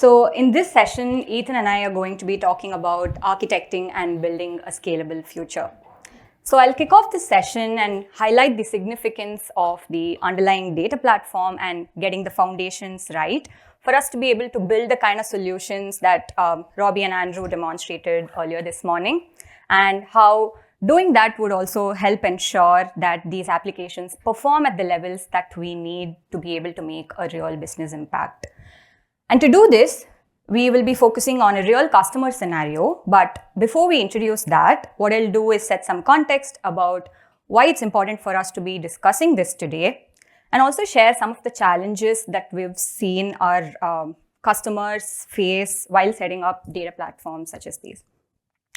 So in this session, Ethan and I are going to be talking about architecting and building a scalable future. So I'll kick off this session and highlight the significance of the underlying data platform and getting the foundations right for us to be able to build the kind of solutions that Robbie and Andrew demonstrated earlier this morning, and how doing that would also help ensure that these applications perform at the levels that we need to be able to make a real business impact. And to do this, we will be focusing on a real customer scenario. But before we introduce that, what I'll do is set some context about why it's important for us to be discussing this today, and also share some of the challenges that we've seen our customers face while setting up data platforms such as these.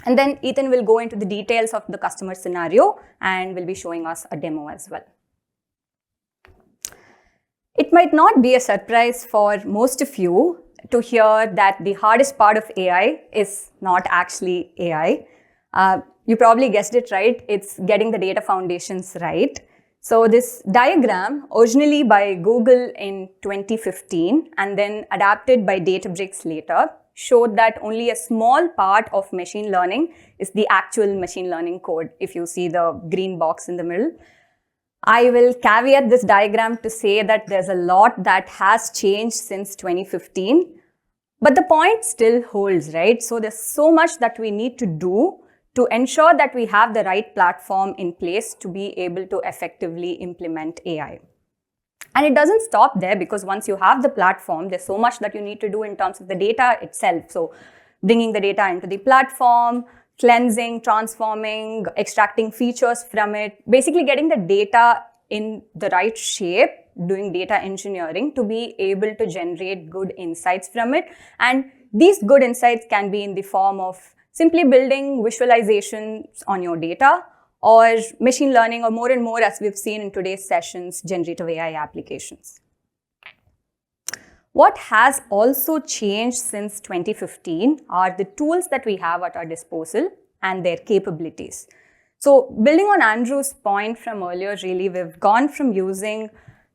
And then Ethan will go into the details of the customer scenario and will be showing us a demo as well. It might not be a surprise for most of you to hear that the hardest part of AI is not actually AI. You probably guessed it right. It's getting the data foundations right. So this diagram, originally by Google in 2015 and then adapted by Databricks later, showed that only a small part of machine learning is the actual machine learning code, if you see the green box in the middle. I will caveat this diagram to say that there's a lot that has changed since 2015, but the point still holds, right? So there's so much that we need to do to ensure that we have the right platform in place to be able to effectively implement AI. And it doesn't stop there, because once you have the platform, there's so much that you need to do in terms of the data itself. So bringing the data into the platform, cleansing, transforming, extracting features from it, basically getting the data in the right shape, doing data engineering to be able to generate good insights from it. And these good insights can be in the form of simply building visualizations on your data, or machine learning, or more and more, as we've seen in today's sessions, generative AI applications. What has also changed since 2015 are the tools that we have at our disposal and their capabilities. So building on Andrew's point from earlier, really, we've gone from using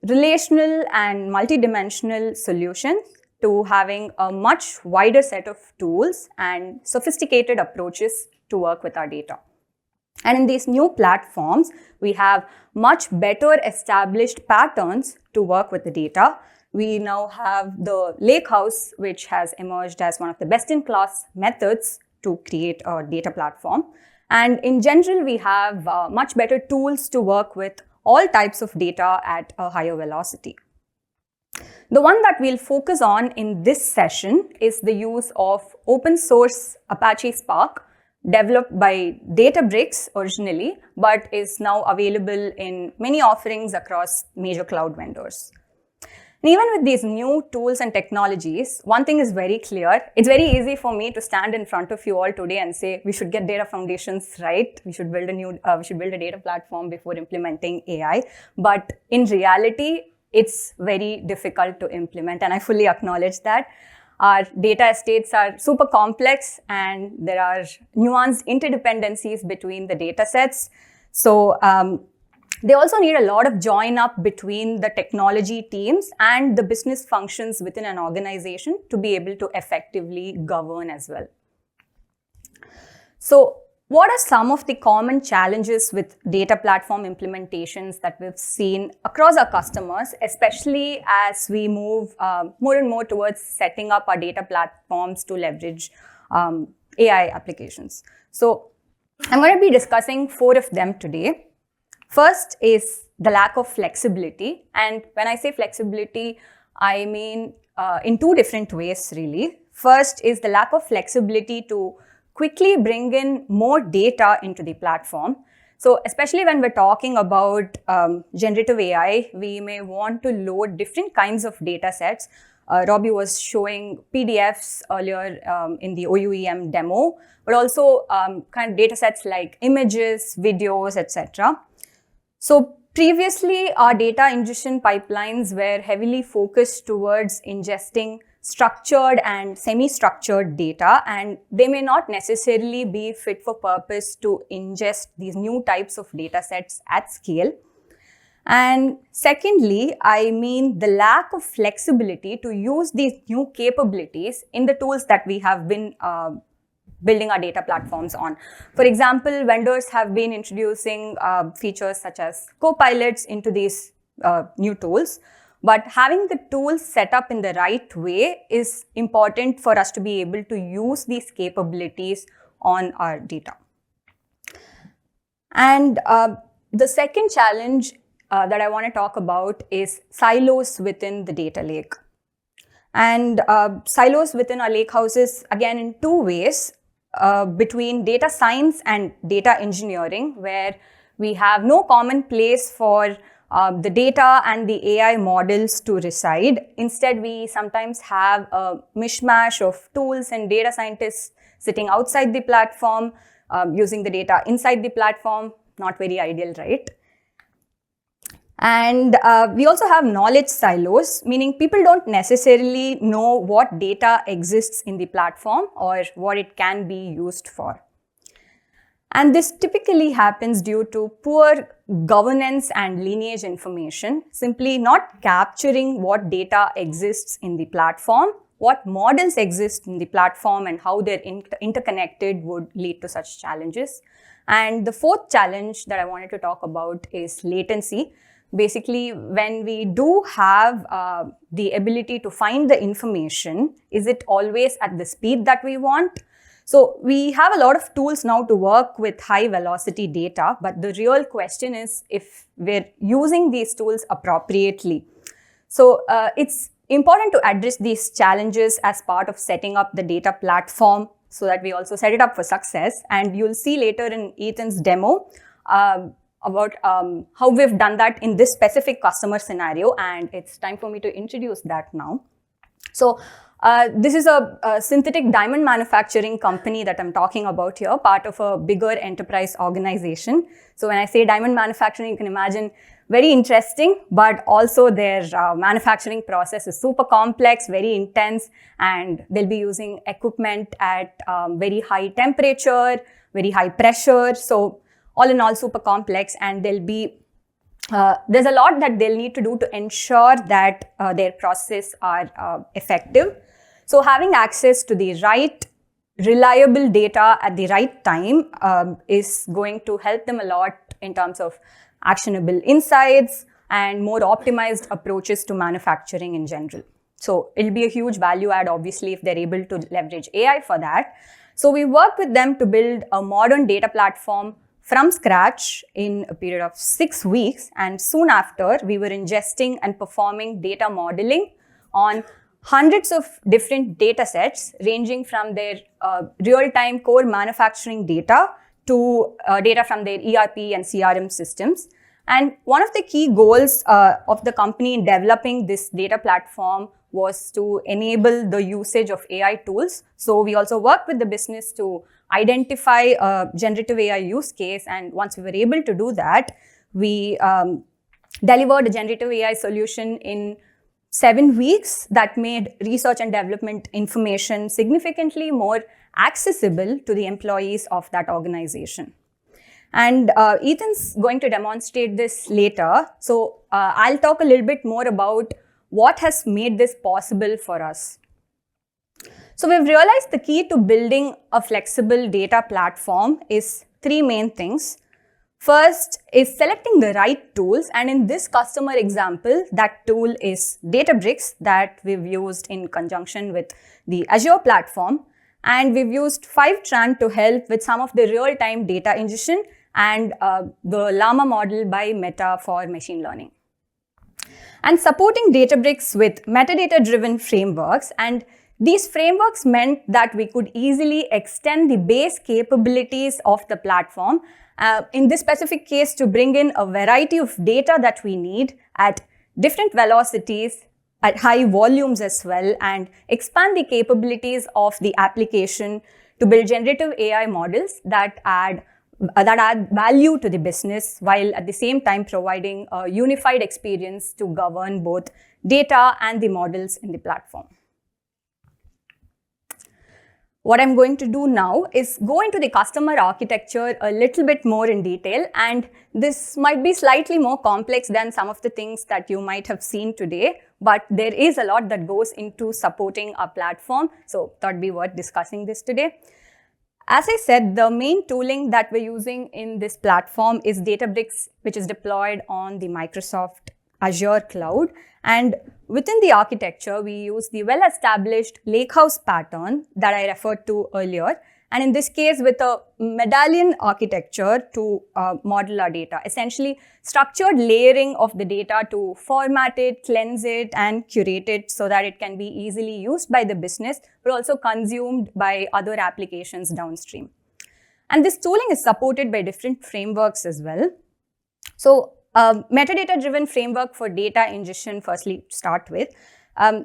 relational and multidimensional solutions to having a much wider set of tools and sophisticated approaches to work with our data. And in these new platforms, we have much better established patterns to work with the data. We now have the lakehouse, which has emerged as one of the best-in-class methods to create a data platform. And in general, we have much better tools to work with all types of data at a higher velocity. The one that we'll focus on in this session is the use of open source Apache Spark, developed by Databricks originally, but is now available in many offerings across major cloud vendors. And even with these new tools and technologies, one thing is very clear. It's very easy for me to stand in front of you all today and say, we should get data foundations right. We should build a data platform before implementing AI. But in reality, it's very difficult to implement. And I fully acknowledge that. Our data estates are super complex, and there are nuanced interdependencies between the data sets. So they also need a lot of join up between the technology teams and the business functions within an organization to be able to effectively govern as well. So what are some of the common challenges with data platform implementations that we've seen across our customers, especially as we move more and more towards setting up our data platforms to leverage AI applications? So I'm going to be discussing 4 of them today. First is the lack of flexibility. And when I say flexibility, I mean in 2 different ways, really. First is the lack of flexibility to quickly bring in more data into the platform. So especially when we're talking about generative AI, we may want to load different kinds of data sets. Robbie was showing PDFs earlier in the OUEM demo, but also kind of data sets like images, videos, etc. So previously, our data ingestion pipelines were heavily focused towards ingesting structured and semi-structured data, and they may not necessarily be fit for purpose to ingest these new types of data sets at scale. And secondly, I mean the lack of flexibility to use these new capabilities in the tools that we have been building our data platforms on. For example, vendors have been introducing features such as co-pilots into these new tools, but having the tools set up in the right way is important for us to be able to use these capabilities on our data. And the second challenge that I want to talk about is silos within the data lake. And silos within our lake houses, again, in two ways. Between data science and data engineering, where we have no common place for the data and the AI models to reside. Instead, we sometimes have a mishmash of tools and data scientists sitting outside the platform, using the data inside the platform. Not very ideal, right? And we also have knowledge silos, meaning people don't necessarily know what data exists in the platform or what it can be used for. And this typically happens due to poor governance and lineage information, simply not capturing what data exists in the platform, what models exist in the platform, and how they're interconnected would lead to such challenges. And the fourth challenge that I wanted to talk about is latency. Basically, when we do have the ability to find the information, is it always at the speed that we want? So we have a lot of tools now to work with high velocity data, but the real question is if we're using these tools appropriately. So it's important to address these challenges as part of setting up the data platform so that we also set it up for success. And you'll see later in Ethan's demo about how we've done that in this specific customer scenario, and it's time for me to introduce that now. So this is a synthetic diamond manufacturing company that I'm talking about here, part of a bigger enterprise organization. So when I say diamond manufacturing, you can imagine very interesting, but also their manufacturing process is super complex, very intense, and they'll be using equipment at very high temperature, very high pressure. So all in all, super complex, and there's a lot that they'll need to do to ensure that their processes are effective. So having access to the right, reliable data at the right time is going to help them a lot in terms of actionable insights and more optimized approaches to manufacturing in general. So it'll be a huge value add, obviously, if they're able to leverage AI for that. So we worked with them to build a modern data platform from scratch in a period of 6 weeks, and soon after we were ingesting and performing data modeling on hundreds of different data sets ranging from their real-time core manufacturing data to data from their ERP and CRM systems. And one of the key goals of the company in developing this data platform was to enable the usage of AI tools. So we also worked with the business to identify a generative AI use case, and once we were able to do that, we delivered a generative AI solution in 7 weeks that made research and development information significantly more accessible to the employees of that organization. And Ethan's going to demonstrate this later. So I'll talk a little bit more about what has made this possible for us. So we've realized the key to building a flexible data platform is 3 main things. First is selecting the right tools, and in this customer example, that tool is Databricks that we've used in conjunction with the Azure platform, and we've used Fivetran to help with some of the real-time data ingestion and the Llama model by Meta for machine learning. And supporting Databricks with metadata-driven frameworks, and these frameworks meant that we could easily extend the base capabilities of the platform, in this specific case to bring in a variety of data that we need at different velocities, at high volumes as well, and expand the capabilities of the application to build generative AI models that add value to the business, while at the same time providing a unified experience to govern both data and the models in the platform. what I'm going to do now is go into the customer architecture a little bit more in detail, and this might be slightly more complex than some of the things that you might have seen today, but there is a lot that goes into supporting our platform, so thought it'd be worth discussing this today. As I said, the main tooling that we're using in this platform is Databricks, which is deployed on the Microsoft Azure cloud. And within the architecture, we use the well-established lakehouse pattern that I referred to earlier. And in this case, with a medallion architecture to model our data, essentially structured layering of the data to format it, cleanse it, and curate it so that it can be easily used by the business, but also consumed by other applications downstream. And this tooling is supported by different frameworks as well. So metadata-driven framework for data ingestion, firstly, start with.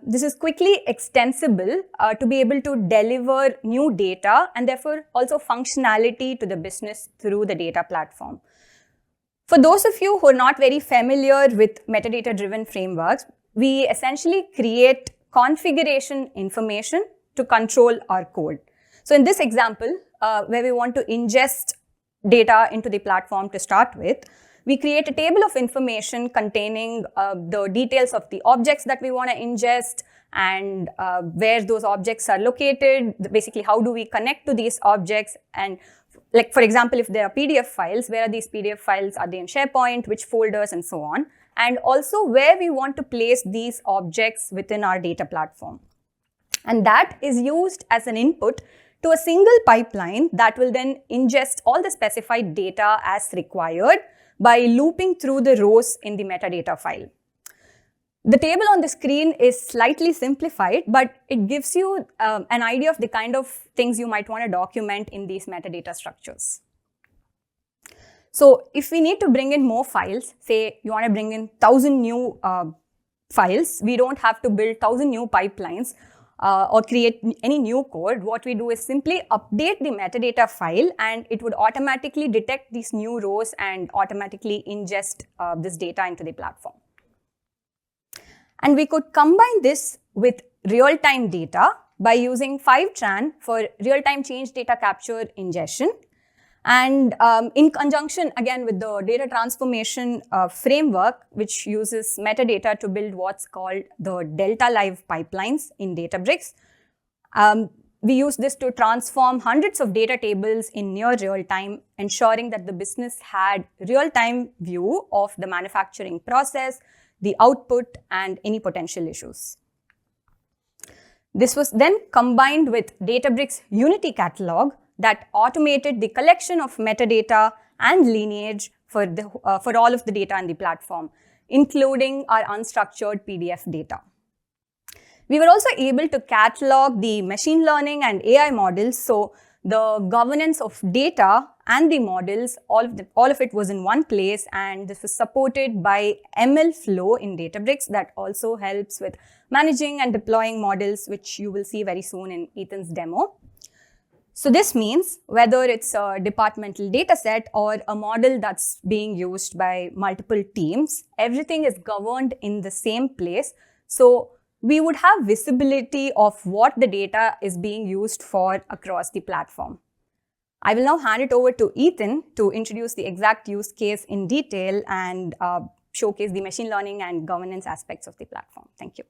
This is quickly extensible to be able to deliver new data and therefore also functionality to the business through the data platform. For those of you who are not very familiar with metadata-driven frameworks, we essentially create configuration information to control our code. So in this example, where we want to ingest data into the platform to start with, we create a table of information containing the details of the objects that we want to ingest and where those objects are located, basically how do we connect to these objects, and like for example, if there are PDF files, where are these PDF files, are they in SharePoint, which folders, and so on, and also where we want to place these objects within our data platform. And that is used as an input to a single pipeline that will then ingest all the specified data as required by looping through the rows in the metadata file. The table on the screen is slightly simplified, but it gives you an idea of the kind of things you might want to document in these metadata structures. So if we need to bring in more files, say you want to bring in 1,000 new files, we don't have to build 1,000 new pipelines or create any new code. What we do is simply update the metadata file and it would automatically detect these new rows and automatically ingest this data into the platform. And we could combine this with real-time data by using Fivetran for real-time change data capture ingestion. And in conjunction, again, with the data transformation framework, which uses metadata to build what's called the Delta Live pipelines in Databricks. We use this to transform hundreds of data tables in near real time, ensuring that the business had real-time view of the manufacturing process, the output, and any potential issues. This was then combined with Databricks Unity Catalog that automated the collection of metadata and lineage for all of the data in the platform, including our unstructured PDF data. We were also able to catalog the machine learning and AI models, so the governance of data and the models, all of it was in one place, and this was supported by MLflow in Databricks that also helps with managing and deploying models, which you will see very soon in Ethan's demo. So this means whether it's a departmental data set or a model that's being used by multiple teams, everything is governed in the same place. So we would have visibility of what the data is being used for across the platform. I will now hand it over to Ethan to introduce the exact use case in detail and showcase the machine learning and governance aspects of the platform. Thank you.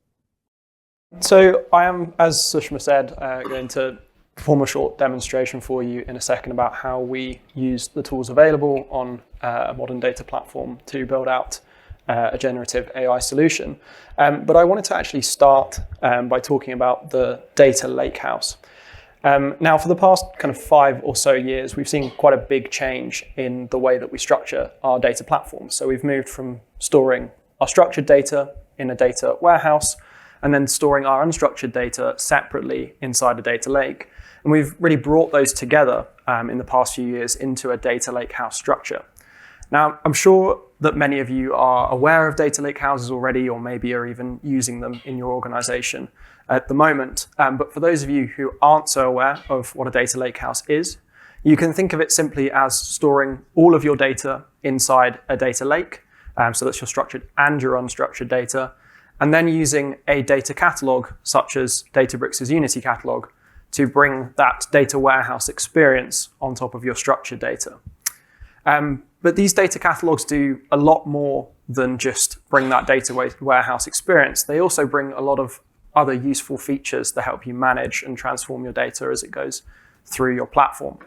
So I am, as Sushma said, going to perform a short demonstration for you in a second about how we use the tools available on a modern data platform to build out a generative AI solution. But I wanted to actually start by talking about the data lakehouse. Now, for the past kind of 5 or so years, we've seen quite a big change in the way that we structure our data platforms. So we've moved from storing our structured data in a data warehouse and then storing our unstructured data separately inside a data lake. And we've really brought those together in the past few years into a data lakehouse structure. Now, I'm sure that many of you are aware of data lakehouses already, or maybe are even using them in your organization at the moment. But for those of you who aren't so aware of what a data lakehouse is, you can think of it simply as storing all of your data inside a data lake. So that's your structured and your unstructured data. And then using a data catalog, such as Databricks' Unity Catalog, to bring that data warehouse experience on top of your structured data. But these data catalogs do a lot more than just bring that data warehouse experience. They also bring a lot of other useful features to help you manage and transform your data as it goes through your platform.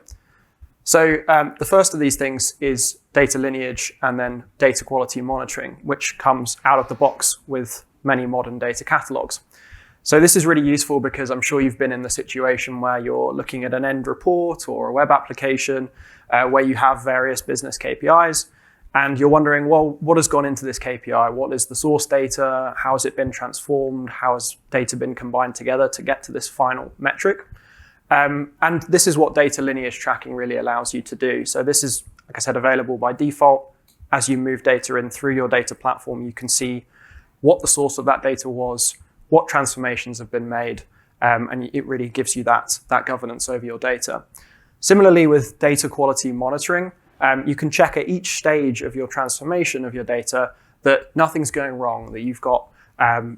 So the first of these things is data lineage and then data quality monitoring, which comes out of the box with many modern data catalogs. So this is really useful because I'm sure you've been in the situation where you're looking at an end report or a web application where you have various business KPIs, and you're wondering, well, what has gone into this KPI? What is the source data? How has it been transformed? How has data been combined together to get to this final metric? And this is what data lineage tracking really allows you to do. So this is, like I said, available by default. As you move data in through your data platform, you can see what the source of that data was, what transformations have been made, and it really gives you that governance over your data. Similarly, with data quality monitoring, you can check at each stage of your transformation of your data that nothing's going wrong, that you've got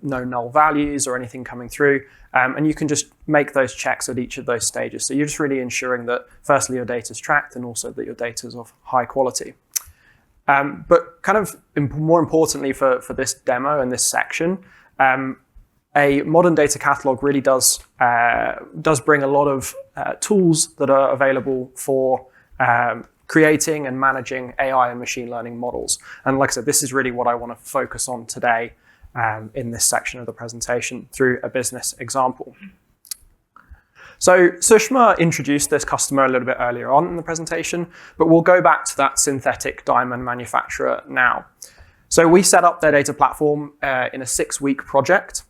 no null values or anything coming through, and you can just make those checks at each of those stages. So you're just really ensuring that firstly your data is tracked and also that your data is of high quality. But kind of more importantly for this demo and this section, a modern data catalog really does bring a lot of tools that are available for creating and managing AI and machine learning models. And like I said, this is really what I want to focus on today in this section of the presentation through a business example. So Sushma introduced this customer a little bit earlier on in the presentation, but we'll go back to that synthetic diamond manufacturer now. So we set up their data platform in a 6-week project.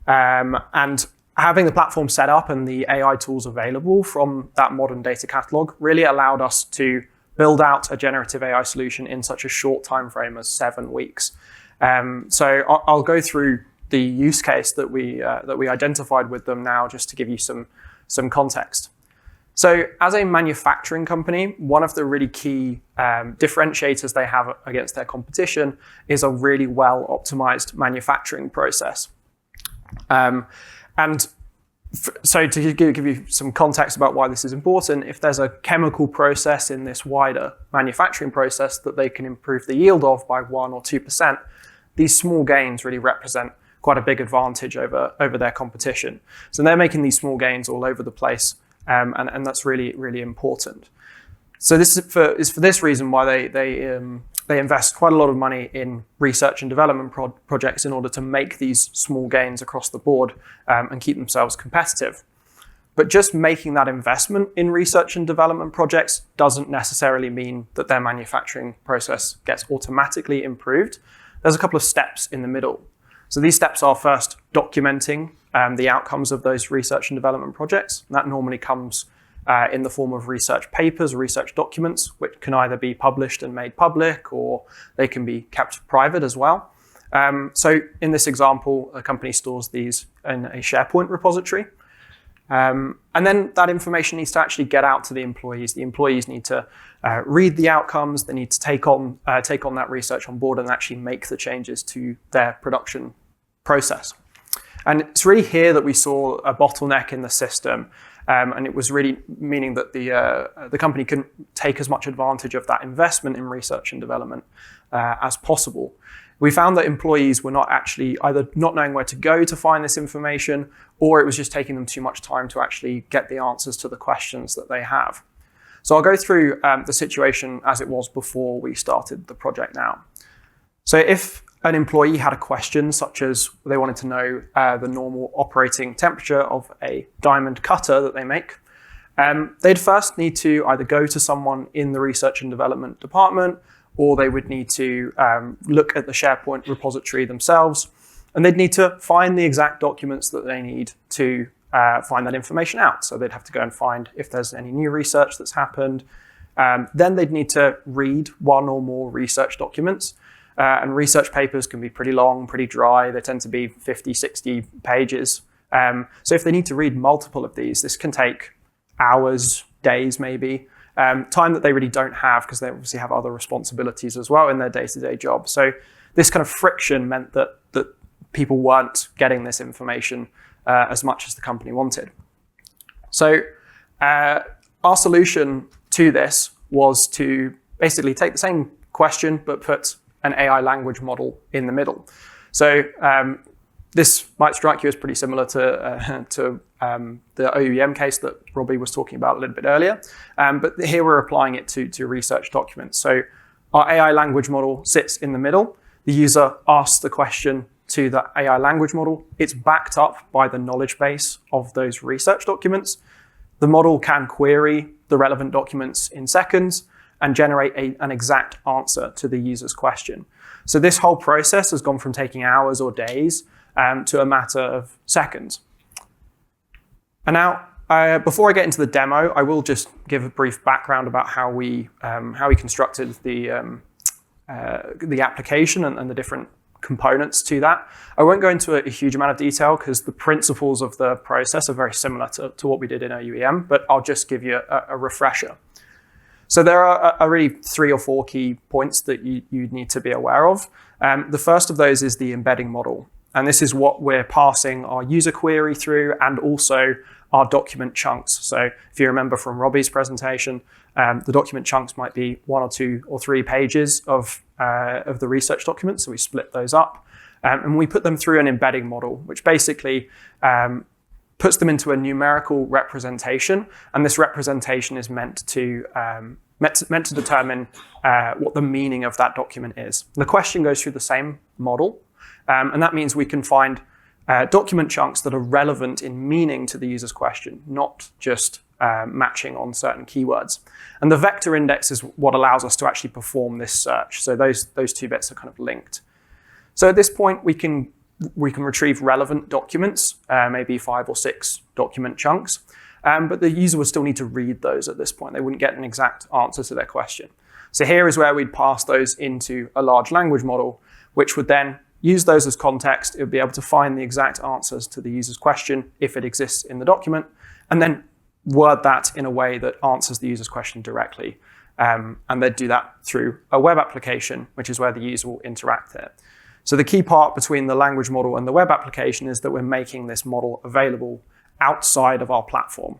And having the platform set up and the AI tools available from that modern data catalog really allowed us to build out a generative AI solution in such a short time frame as 7 weeks. So I'll go through the use case that we identified with them now, just to give you some context. So as a manufacturing company, one of the really key differentiators they have against their competition is a really well optimized manufacturing process. So to give you some context about why this is important, if there's a chemical process in this wider manufacturing process that they can improve the yield of by 1 or 2%, these small gains really represent quite a big advantage over their competition. So they're making these small gains all over the place, and that's really, really important. So this is for this reason why they invest quite a lot of money in research and development projects in order to make these small gains across the board and keep themselves competitive. But just making that investment in research and development projects doesn't necessarily mean that their manufacturing process gets automatically improved. There's a couple of steps in the middle. So these steps are first documenting the outcomes of those research and development projects. That normally comes in the form of research papers or research documents, which can either be published and made public, or they can be kept private as well. So in this example, a company stores these in a SharePoint repository. And then that information needs to actually get out to the employees. The employees need to read the outcomes. They need to take on that research on board and actually make the changes to their production process. And it's really here that we saw a bottleneck in the system. And it was really meaning that the company can take as much advantage of that investment in research and development as possible. We found that employees were not actually either not knowing where to go to find this information, or it was just taking them too much time to actually get the answers to the questions that they have. So I'll go through the situation as it was before we started the project now. So if an employee had a question, such as they wanted to know the normal operating temperature of a diamond cutter that they make, they'd first need to either go to someone in the research and development department, or they would need to look at the SharePoint repository themselves, and they'd need to find the exact documents that they need to find that information out. So they'd have to go and find if there's any new research that's happened. Then they'd need to read one or more research documents. And research papers can be pretty long, pretty dry. They tend to be 50, 60 pages. So if they need to read multiple of these, this can take hours, days maybe, time that they really don't have because they obviously have other responsibilities as well in their day-to-day job. So this kind of friction meant that people weren't getting this information as much as the company wanted. So our solution to this was to basically take the same question, but put an AI language model in the middle. So this might strike you as pretty similar to the OEM case that Robbie was talking about a little bit earlier. But here we're applying it to research documents. So our AI language model sits in the middle. The user asks the question to the AI language model. It's backed up by the knowledge base of those research documents. The model can query the relevant documents in seconds and generate an exact answer to the user's question. So this whole process has gone from taking hours or days to a matter of seconds. And now, before I get into the demo, I will just give a brief background about how we constructed the application and the different components to that. I won't go into a huge amount of detail because the principles of the process are very similar to what we did in OUEM, but I'll just give you a refresher. So there are really 3 or 4 key points that you need to be aware of. The first of those is the embedding model. And this is what we're passing our user query through and also our document chunks. So if you remember from Robbie's presentation, the document chunks might be 1 or 2 or 3 pages of the research document. So we split those up and we put them through an embedding model, which basically puts them into a numerical representation. And this representation is meant to determine what the meaning of that document is. The question goes through the same model. And that means we can find document chunks that are relevant in meaning to the user's question, not just matching on certain keywords. And the vector index is what allows us to actually perform this search. So those 2 bits are kind of linked. So at this point, we can retrieve relevant documents, maybe 5 or 6 document chunks, but the user would still need to read those at this point. They wouldn't get an exact answer to their question. So here is where we'd pass those into a large language model, which would then use those as context. It would be able to find the exact answers to the user's question if it exists in the document, and then word that in a way that answers the user's question directly. And they'd do that through a web application, which is where the user will interact there. So the key part between the language model and the web application is that we're making this model available outside of our platform.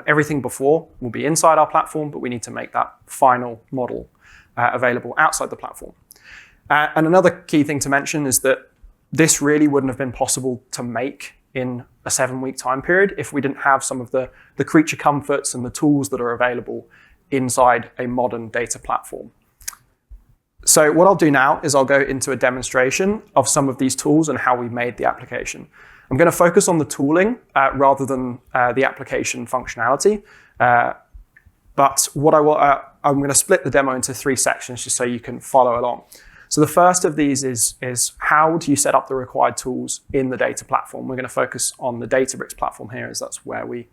Everything before will be inside our platform, but we need to make that final model available outside the platform. And another key thing to mention is that this really wouldn't have been possible to make in a 7-week time period if we didn't have some of the creature comforts and the tools that are available inside a modern data platform. So what I'll do now is I'll go into a demonstration of some of these tools and how we made the application. I'm going to focus on the tooling rather than the application functionality. But what I'm going to split the demo into 3 sections just so you can follow along. So the first of these is how do you set up the required tools in the data platform? We're going to focus on the Databricks platform here, as that's where we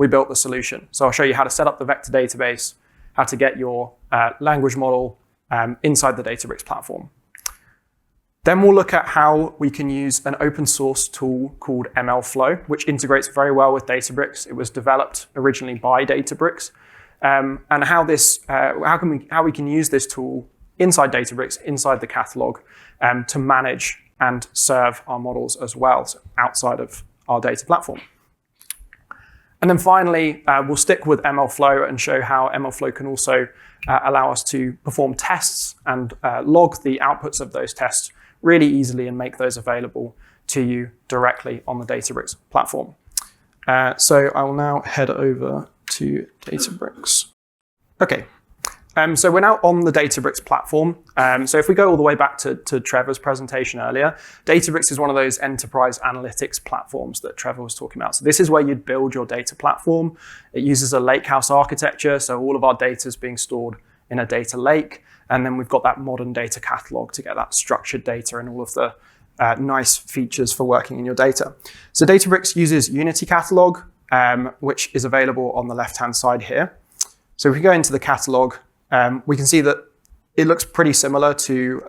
built the solution. So I'll show you how to set up the vector database, how to get your language model inside the Databricks platform. Then we'll look at how we can use an open source tool called MLflow, which integrates very well with Databricks. It was developed originally by Databricks, and how we can use this tool inside Databricks, inside the catalog, to manage and serve our models as well, so outside of our data platform. And then finally, we'll stick with MLflow and show how MLflow can also allow us to perform tests and log the outputs of those tests really easily and make those available to you directly on the Databricks platform. So I will now head over to Databricks. Okay. So we're now on the Databricks platform. So if we go all the way back to Trevor's presentation earlier, Databricks is one of those enterprise analytics platforms that Trevor was talking about. So this is where you'd build your data platform. It uses a lakehouse architecture, so all of our data is being stored in a data lake. And then we've got that modern data catalog to get that structured data and all of the nice features for working in your data. So Databricks uses Unity Catalog, which is available on the left-hand side here. So if we go into the catalog, we can see that it looks pretty similar to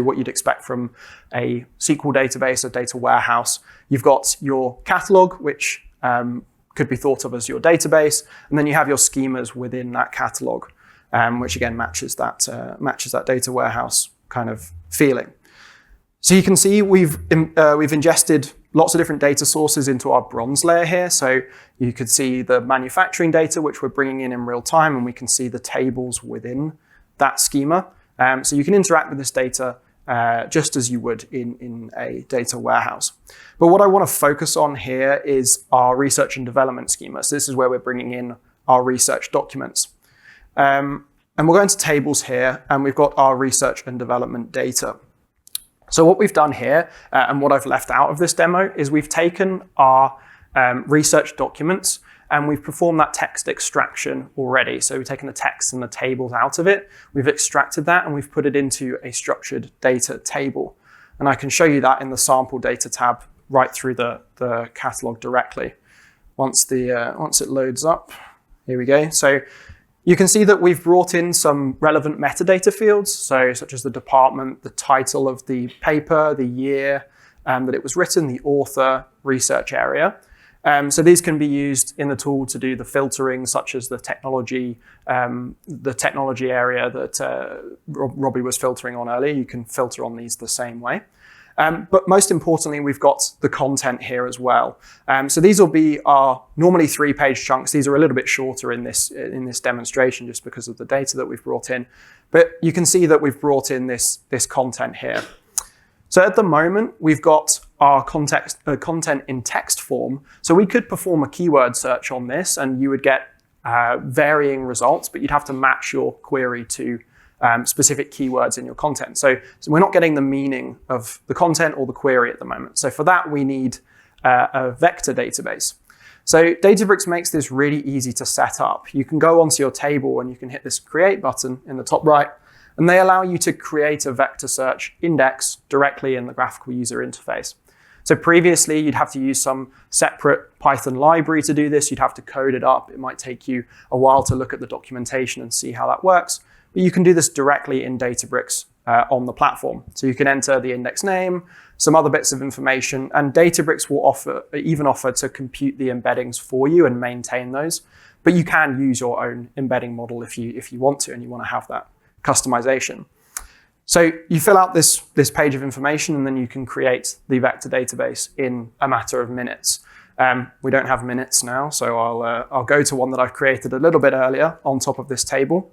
what you'd expect from a SQL database, a data warehouse. You've got your catalog, which could be thought of as your database, and then you have your schemas within that catalog, which again matches that data warehouse kind of feeling. So you can see we've ingested lots of different data sources into our bronze layer here. So you could see the manufacturing data, which we're bringing in real time, and we can see the tables within that schema. So you can interact with this data just as you would in a data warehouse. But what I want to focus on here is our research and development schema. So this is where we're bringing in our research documents. And we'll go into tables here, and we've got our research and development data. So what we've done here, and what I've left out of this demo, is we've taken our research documents and we've performed that text extraction already. So we've taken the text and the tables out of it, we've extracted that, and we've put it into a structured data table. And I can show you that in the sample data tab right through the catalog directly. Once it loads up, here we go. So you can see that we've brought in some relevant metadata fields, so such as the department, the title of the paper, the year that it was written, the author, research area. So these can be used in the tool to do the filtering, such as the technology area that Robbie was filtering on earlier. You can filter on these the same way. But most importantly, we've got the content here as well. So these will be our normally 3-page chunks. These are a little bit shorter in this demonstration just because of the data that we've brought in. But you can see that we've brought in this content here. So at the moment, we've got our content in text form. So we could perform a keyword search on this, and you would get varying results, but you'd have to match your query to specific keywords in your content. So we're not getting the meaning of the content or the query at the moment. So for that, we need a vector database. So Databricks makes this really easy to set up. You can go onto your table and you can hit this create button in the top right, and they allow you to create a vector search index directly in the graphical user interface. So previously, you'd have to use some separate Python library to do this. You'd have to code it up. It might take you a while to look at the documentation and see how that works. But you can do this directly in Databricks on the platform. So you can enter the index name, some other bits of information, and Databricks will even offer to compute the embeddings for you and maintain those. But you can use your own embedding model if you want to and you want to have that customization. So you fill out this page of information, and then you can create the vector database in a matter of minutes. We don't have minutes now, so I'll go to one that I've created a little bit earlier on top of this table.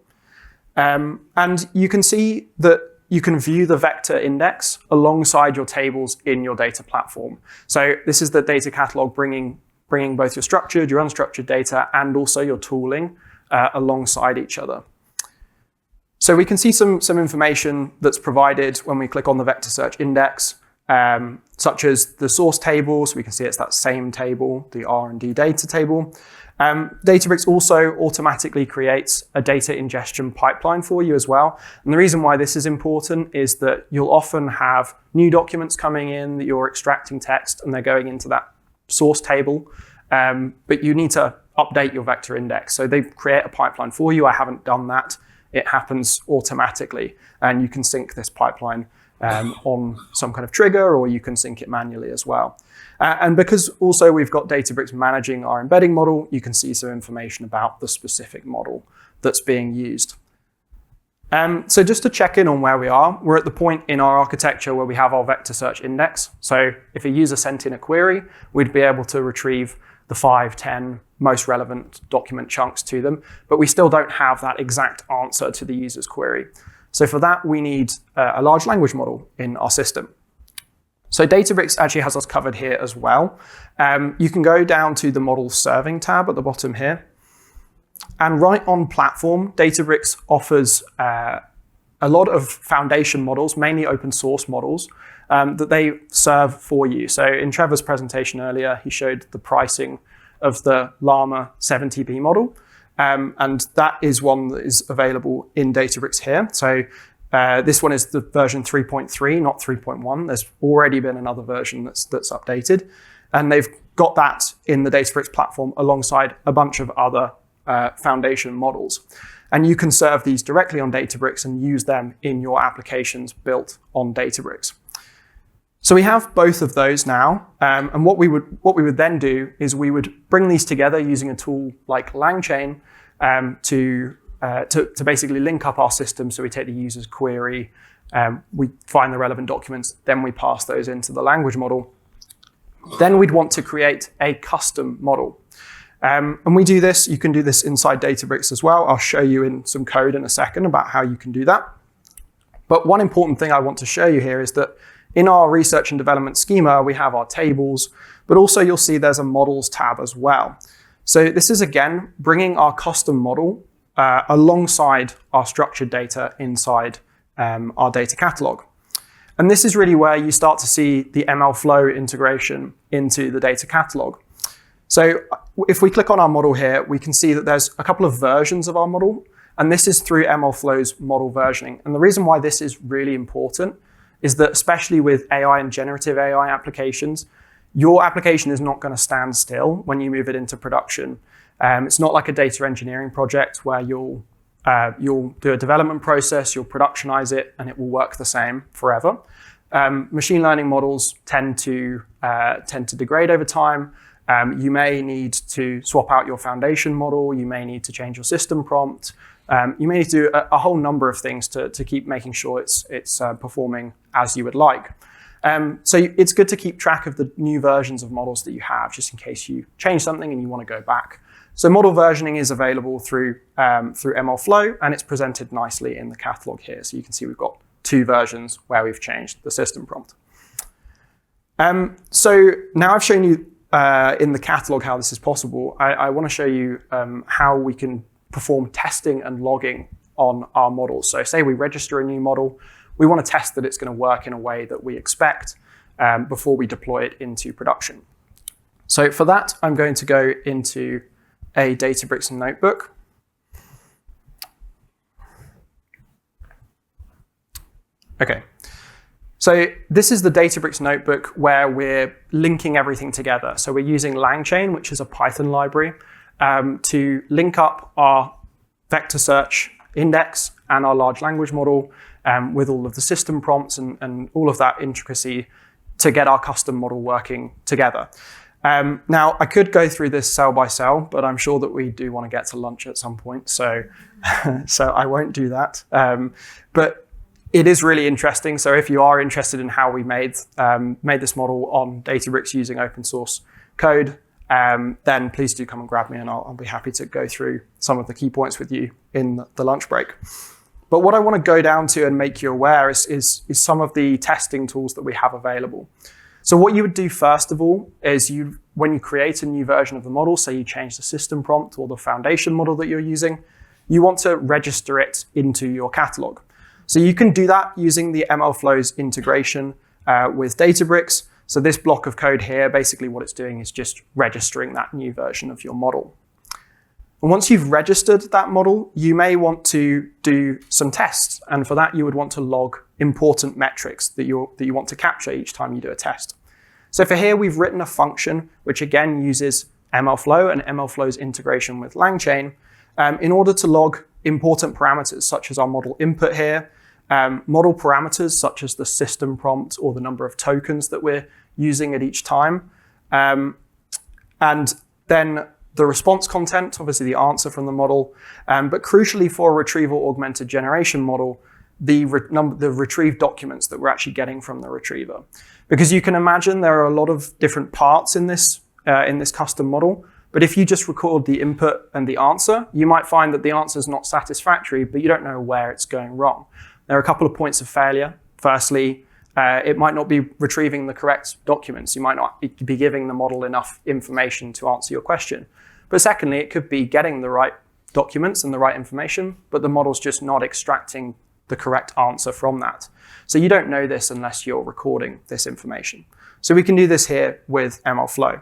And you can see that you can view the vector index alongside your tables in your data platform. So this is the data catalog bringing both your structured, your unstructured data, and also your tooling alongside each other. So we can see some information that's provided when we click on the vector search index, such as the source table. So we can see it's that same table, the R&D data table. Databricks also automatically creates a data ingestion pipeline for you as well. And the reason why this is important is that you'll often have new documents coming in that you're extracting text and they're going into that source table, but you need to update your vector index. So they create a pipeline for you. I haven't done that. It happens automatically, and you can sync this pipeline on some kind of trigger, or you can sync it manually as well. And because also we've got Databricks managing our embedding model, you can see some information about the specific model that's being used. So just to check in on where we are, we're at the point in our architecture where we have our vector search index. So if a user sent in a query, we'd be able to retrieve the 5, 10 most relevant document chunks to them, but we still don't have that exact answer to the user's query. So for that, we need a large language model in our system. So Databricks actually has us covered here as well. You can go down to the model serving tab at the bottom here. And right on platform, Databricks offers a lot of foundation models, mainly open source models, that they serve for you. So in Trevor's presentation earlier, he showed the pricing of the Llama 70B model. And that is one that is available in Databricks here. So this one is the version 3.3, not 3.1. There's already been another version that's updated. And they've got that in the Databricks platform alongside a bunch of other foundation models. And you can serve these directly on Databricks and use them in your applications built on Databricks. So we have both of those now, and what we would then do is we would bring these together using a tool like LangChain to basically link up our system. So we take the user's query, we find the relevant documents, then we pass those into the language model, then we'd want to create a custom model. And we do this, you can do this inside Databricks as well. I'll show you in some code in a second about how you can do that. But one important thing I want to show you here is that in our research and development schema, we have our tables, but also you'll see there's a models tab as well. So this is, again, bringing our custom model alongside our structured data inside our data catalog. And this is really where you start to see the MLflow integration into the data catalog. So if we click on our model here, we can see that there's a couple of versions of our model, and this is through MLflow's model versioning. And the reason why this is really important is that, especially with AI and generative AI applications, your application is not going to stand still when you move it into production. It's not like a data engineering project where you'll do a development process, you'll productionize it, and it will work the same forever. Machine learning models tend to degrade over time. You may need to swap out your foundation model. You may need to change your system prompt. You may need to do a whole number of things to keep making sure it's performing as you would like. So it's good to keep track of the new versions of models that you have, just in case you change something and you want to go back. So model versioning is available through MLflow, and it's presented nicely in the catalog here. So you can see we've got 2 versions where we've changed the system prompt. So now I've shown you in the catalog how this is possible. I want to show you how we can perform testing and logging on our models. So say we register a new model, we want to test that it's going to work in a way that we expect before we deploy it into production. So for that, I'm going to go into a Databricks notebook. Okay, so this is the Databricks notebook where we're linking everything together. So we're using LangChain, which is a Python library, to link up our vector search index and our large language model with all of the system prompts and all of that intricacy to get our custom model working together. Now, I could go through this cell by cell, but I'm sure that we do want to get to lunch at some point, so I won't do that. But it is really interesting. So if you are interested in how we made this model on Databricks using open source code, then please do come and grab me, and I'll be happy to go through some of the key points with you in the lunch break. But what I want to go down to and make you aware is some of the testing tools that we have available. So what you would do first of all is when you create a new version of the model, say you change the system prompt or the foundation model that you're using, you want to register it into your catalog. So you can do that using the MLflow's integration with Databricks. So this block of code here, basically what it's doing is just registering that new version of your model. And once you've registered that model, you may want to do some tests. And for that, you would want to log important metrics that you want to capture each time you do a test. So for here, we've written a function which again uses MLflow and MLflow's integration with LangChain in order to log important parameters such as our model input here, model parameters such as the system prompt or the number of tokens that we're using at each time, and then the response content, obviously the answer from the model, but crucially for a retrieval augmented generation model, the retrieved documents that we're actually getting from the retriever. Because you can imagine there are a lot of different parts in this custom model, but if you just record the input and the answer, you might find that the answer is not satisfactory, but you don't know where it's going wrong. There are a couple of points of failure. Firstly, it might not be retrieving the correct documents. You might not be giving the model enough information to answer your question. But secondly, it could be getting the right documents and the right information, but the model's just not extracting the correct answer from that. So you don't know this unless you're recording this information. So we can do this here with MLflow.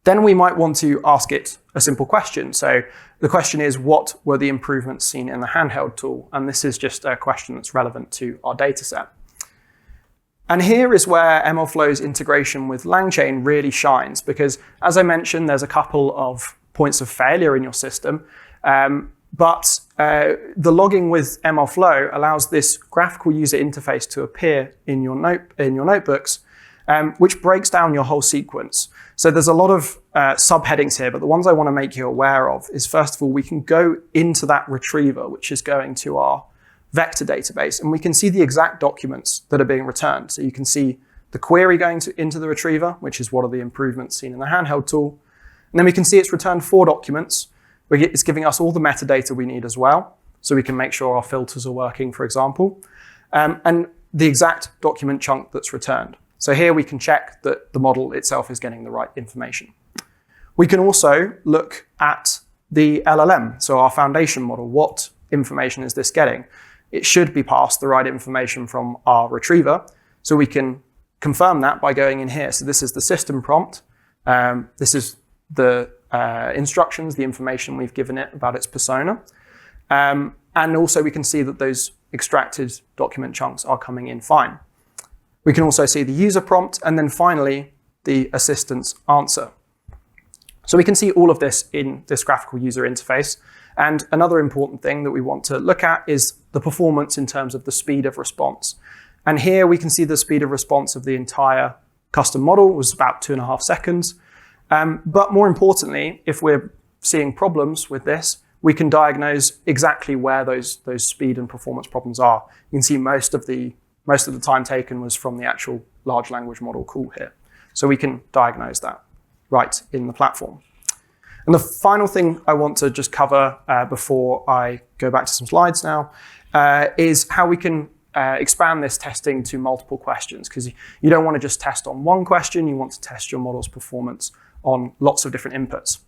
Then we might want to ask it a simple question. So the question is, what were the improvements seen in the handheld tool? And this is just a question that's relevant to our data set. And here is where MLflow's integration with LangChain really shines, because as I mentioned, there's a couple of points of failure in your system. But the logging with MLflow allows this graphical user interface to appear in your notebooks, which breaks down your whole sequence. So there's a lot of subheadings here, but the ones I want to make you aware of is, first of all, we can go into that retriever, which is going to our vector database, and we can see the exact documents that are being returned. So you can see the query going into the retriever, which is what are the improvements seen in the handheld tool. And then we can see it's returned 4 documents. It's giving us all the metadata we need as well, so we can make sure our filters are working, for example, and the exact document chunk that's returned. So here we can check that the model itself is getting the right information. We can also look at the LLM, so our foundation model. What information is this getting? It should be passed the right information from our retriever, so we can confirm that by going in here. So this is the system prompt. This is the instructions, the information we've given it about its persona. And also we can see that those extracted document chunks are coming in fine. We can also see the user prompt, and then finally, the assistant's answer. So we can see all of this in this graphical user interface. And another important thing that we want to look at is the performance in terms of the speed of response. And here we can see the speed of response of the entire custom model was about 2.5 seconds. But more importantly, if we're seeing problems with this, we can diagnose exactly where those speed and performance problems are. You can see most of the time taken was from the actual large language model call here. So we can diagnose that right in the platform. And the final thing I want to just cover before I go back to some slides now is how we can expand this testing to multiple questions, because you don't want to just test on one question, you want to test your model's performance on lots of different inputs.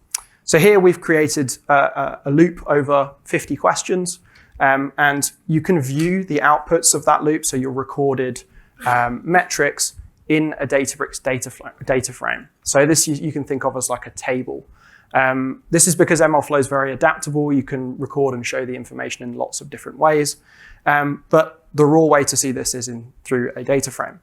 So here we've created a loop over 50 questions, and you can view the outputs of that loop, so your recorded metrics in a Databricks data frame. So this you can think of as like a table. This is because MLflow is very adaptable. You can record and show the information in lots of different ways. But the raw way to see this is through a data frame.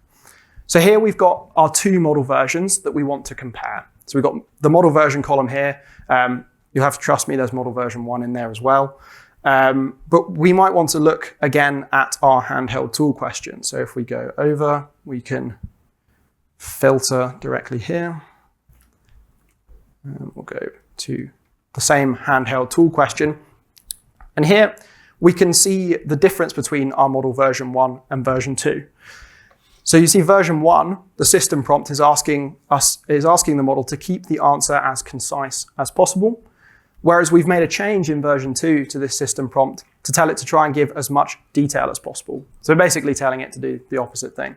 So here we've got our 2 model versions that we want to compare. So we've got the model version column here. You'll have to trust me, there's model version 1 in there as well. But we might want to look again at our handheld tool question. So if we go over, we can filter directly here. And we'll go to the same handheld tool question. And here we can see the difference between our model version 1 and version 2. So you see version 1, the system prompt is asking the model to keep the answer as concise as possible. Whereas we've made a change in version 2 to this system prompt to tell it to try and give as much detail as possible. So basically telling it to do the opposite thing.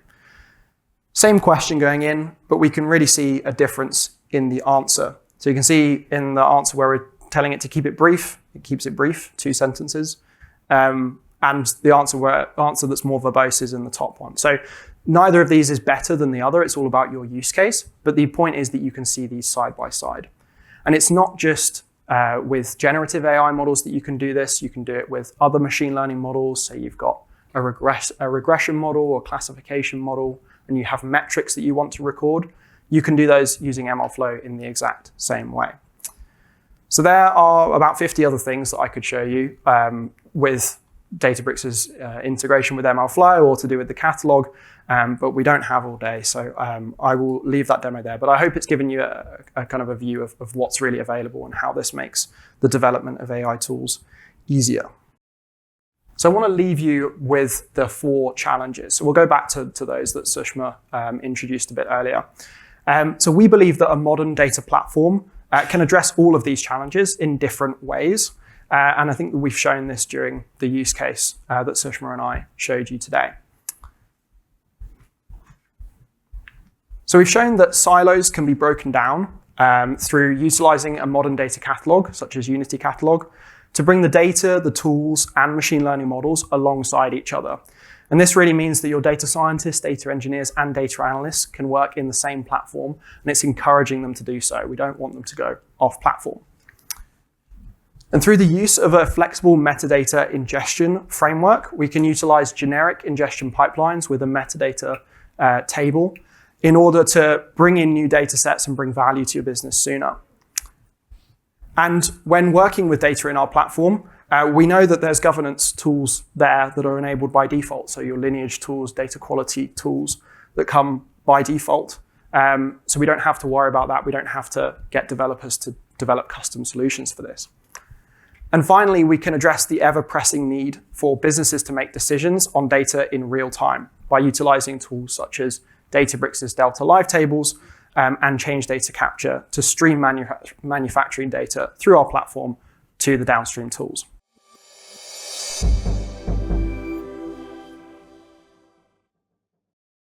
Same question going in, but we can really see a difference in the answer. So you can see in the answer where we're telling it to keep it brief, it keeps it brief, 2 sentences. And the answer that's more verbose is in the top one. So neither of these is better than the other. It's all about your use case. But the point is that you can see these side by side. And it's not just with generative AI models that you can do this. You can do it with other machine learning models. So you've got a regression model or classification model, and you have metrics that you want to record. You can do those using MLflow in the exact same way. So there are about 50 other things that I could show you with Databricks' integration with MLflow or to do with the catalog, but we don't have all day, so I will leave that demo there. But I hope it's given you a kind of a view of what's really available and how this makes the development of AI tools easier. So I want to leave you with the 4 challenges. So we'll go back to those that Sushma introduced a bit earlier. So we believe that a modern data platform can address all of these challenges in different ways. And I think that we've shown this during the use case that Sushma and I showed you today. So we've shown that silos can be broken down through utilizing a modern data catalog, such as Unity Catalog, to bring the data, the tools, and machine learning models alongside each other. And this really means that your data scientists, data engineers, and data analysts can work in the same platform, and it's encouraging them to do so. We don't want them to go off platform. And through the use of a flexible metadata ingestion framework, we can utilize generic ingestion pipelines with a metadata table in order to bring in new data sets and bring value to your business sooner. And when working with data in our platform, we know that there's governance tools there that are enabled by default. So your lineage tools, data quality tools that come by default. So we don't have to worry about that. We don't have to get developers to develop custom solutions for this. And finally, we can address the ever-pressing need for businesses to make decisions on data in real time by utilizing tools such as Databricks' Delta Live tables, and change data capture to stream manufacturing data through our platform to the downstream tools.